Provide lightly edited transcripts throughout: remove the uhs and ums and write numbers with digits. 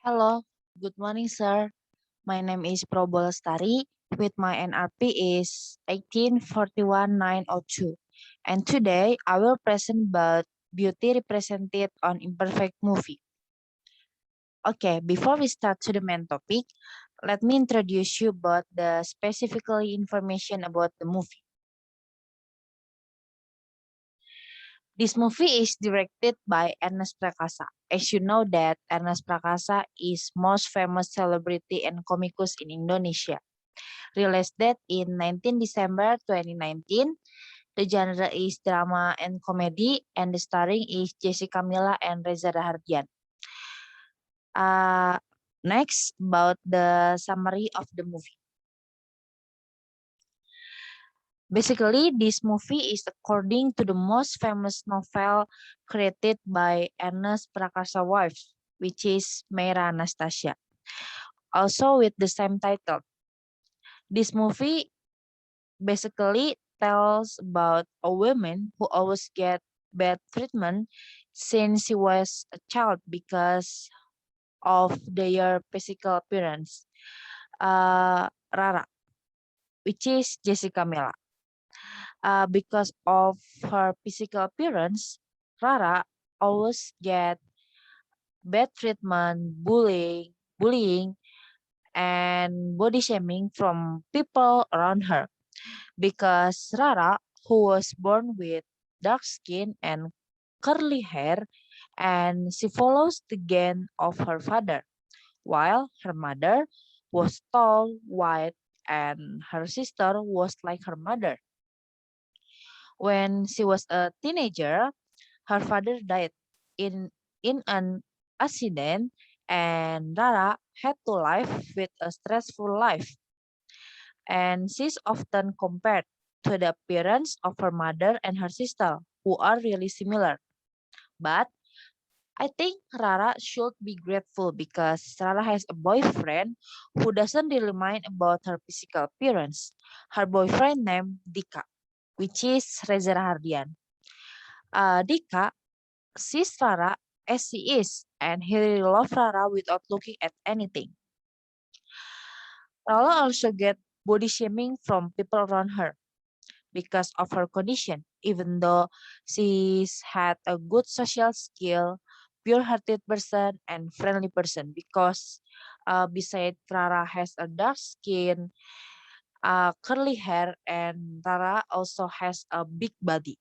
Hello, good morning, sir. My name is Probol Lestari with my NRP is 1841902. And today I will present about beauty represented on imperfect movie. Okay, before we start to the main topic, let me introduce you about the specifically information about the movie. This movie is directed by Ernest Prakasa. As you know that Ernest Prakasa is most famous celebrity and comicus in Indonesia. Released that in 19 December 2019. The genre is drama and comedy, and the starring is Jessica Mila and Reza Rahardian. Uh, Next, about the summary of the movie. Basically, this movie is according to the most famous novel created by Ernest Prakasa wife, which is Meira Anastasia. Also with the same title. This movie basically tells about a woman who always get bad treatment since she was a child because of their physical appearance. Rara, which is Jessica Mela. Because of her physical appearance, Rara always get bad treatment, bullying, and body shaming from people around her. Because Rara, who was born with dark skin and curly hair, and she follows the gen of her father, while her mother was tall, white, and her sister was like her mother. When she was a teenager, her father died in an accident, and Rara had to live with a stressful life. And she's often compared to the appearance of her mother and her sister, who are really similar. But I think Rara should be grateful because Rara has a boyfriend who doesn't really mind about her physical appearance. Her boyfriend named Dika, which is Reza Rahardian. Dika sees Rara as she is, and he really loves Rara without looking at anything. Rara also get body shaming from people around her because of her condition, even though she's had a good social skill, pure-hearted person, and friendly person. Because beside Rara has a dark skin, curly hair, and Rara also has a big body.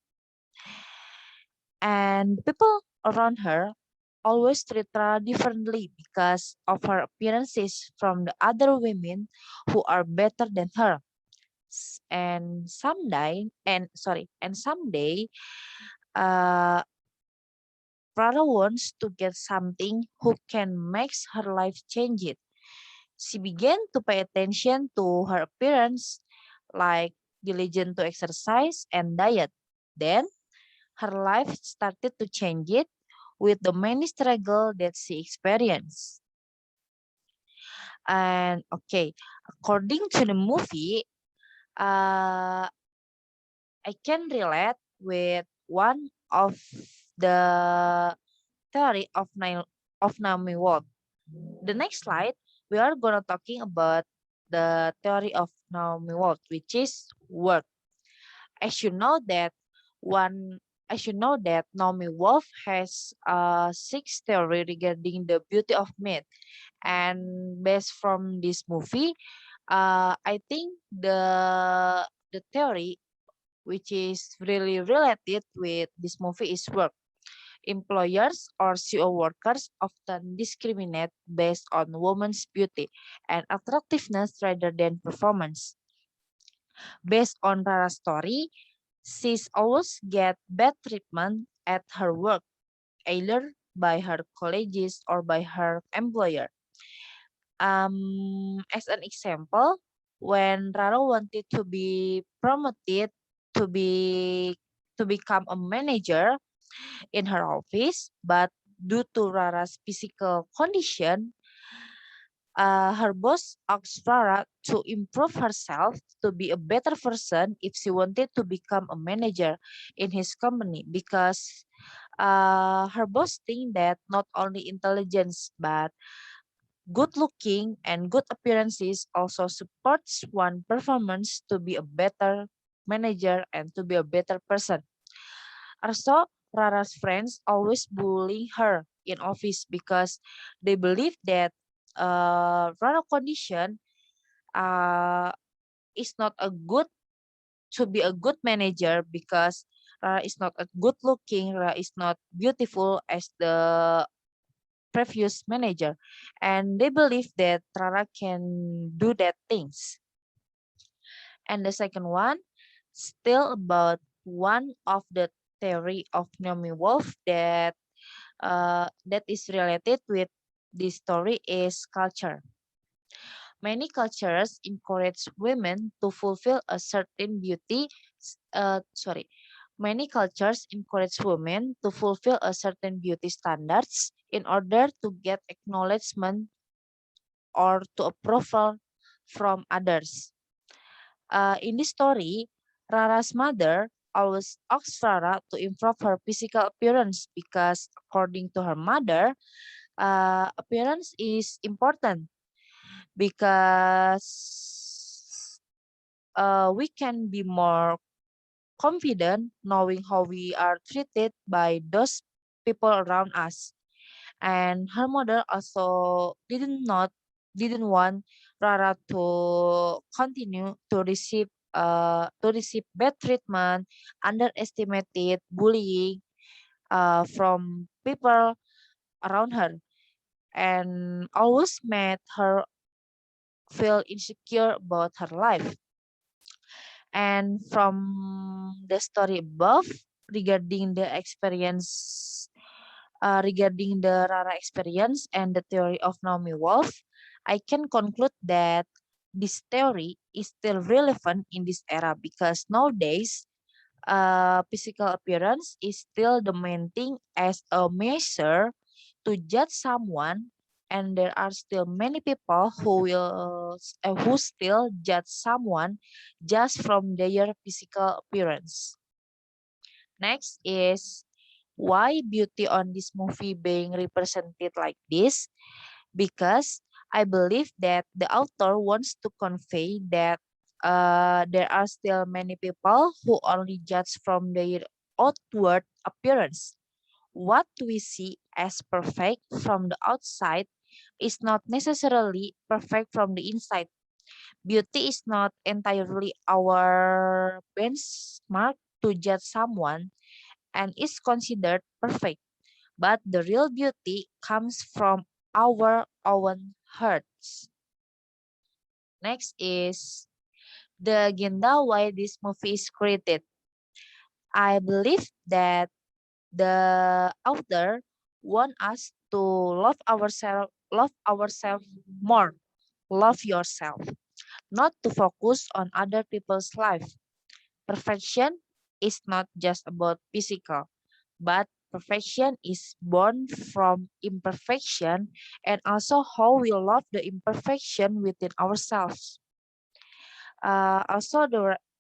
And people around her always treat Rara differently because of her appearances from the other women who are better than her. And someday uh Rara wants to get something who can makes her life change it. She began to pay attention to her appearance, like diligent to exercise and diet. Then her life started to change it with the many struggle that she experienced. And okay, according to the movie, uh, I can relate with one of the theory of Naomi Wolf. The next slide, we are gonna talking about the theory of Naomi Wolf, which is work. I should know that one. I should know that Naomi Wolf has six theory regarding the beauty of myth, and based from this movie, I think the theory which is really related with this movie is work. Employers or CO workers often discriminate based on women's beauty and attractiveness rather than performance. Based on Rara's story, she's always get bad treatment at her work, either by her colleagues or by her employer. As an example, when Rara wanted to be promoted to be to become a manager in her office, but due to Rara's physical condition, her boss asked Rara to improve herself to be a better person if she wanted to become a manager in his company because her boss think that not only intelligence but Good looking and good appearances also supports one performance to be a better manager and to be a better person. Also, Rara's friends always bullying her in office because they believe that Rara condition uh, is not a good to be a good manager because Rara is not a good looking, Rara is not beautiful as the previous manager, and they believe that Rara can do that things. And the second one, still about one of the theory of Naomi Wolf that is related with this story is culture. Many cultures encourage women to fulfill a certain beauty. Sorry, many cultures encourage women to fulfill a certain beauty standards in order to get acknowledgement or to approval from others. In this story, Rara's mother always asks Rara to improve her physical appearance because, according to her mother, appearance is important because we can be more confident knowing how we are treated by those people around us. And her mother also didn't want Rara to continue to receive bad treatment, underestimated bullying from people around her, and always made her feel insecure about her life. And from the story above regarding the experience, regarding the Rara experience and the theory of Naomi Wolf, I can conclude that this theory is still relevant in this era because nowadays physical appearance is still the main thing as a measure to judge someone, and there are still many people who still judge someone just from their physical appearance. Next is why beauty on this movie being represented like this, because I believe that the author wants to convey that there are still many people who only judge from their outward appearance. What we see as perfect from the outside is not necessarily perfect from the inside. Beauty is not entirely our benchmark to judge someone and is considered perfect, but the real beauty comes from our own hearts. Next is the agenda why this movie is created. I believe that the author want us to love ourselves more, love yourself, not to focus on other people's life. Perfection is not just about physical, but perfection is born from imperfection and also how we love the imperfection within ourselves. Also,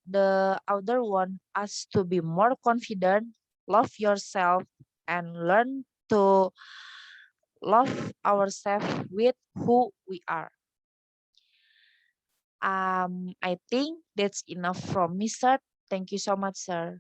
the other one us to be more confident, love yourself, and learn to love ourselves with who we are. I think that's enough from me, sir. Thank you so much, sir.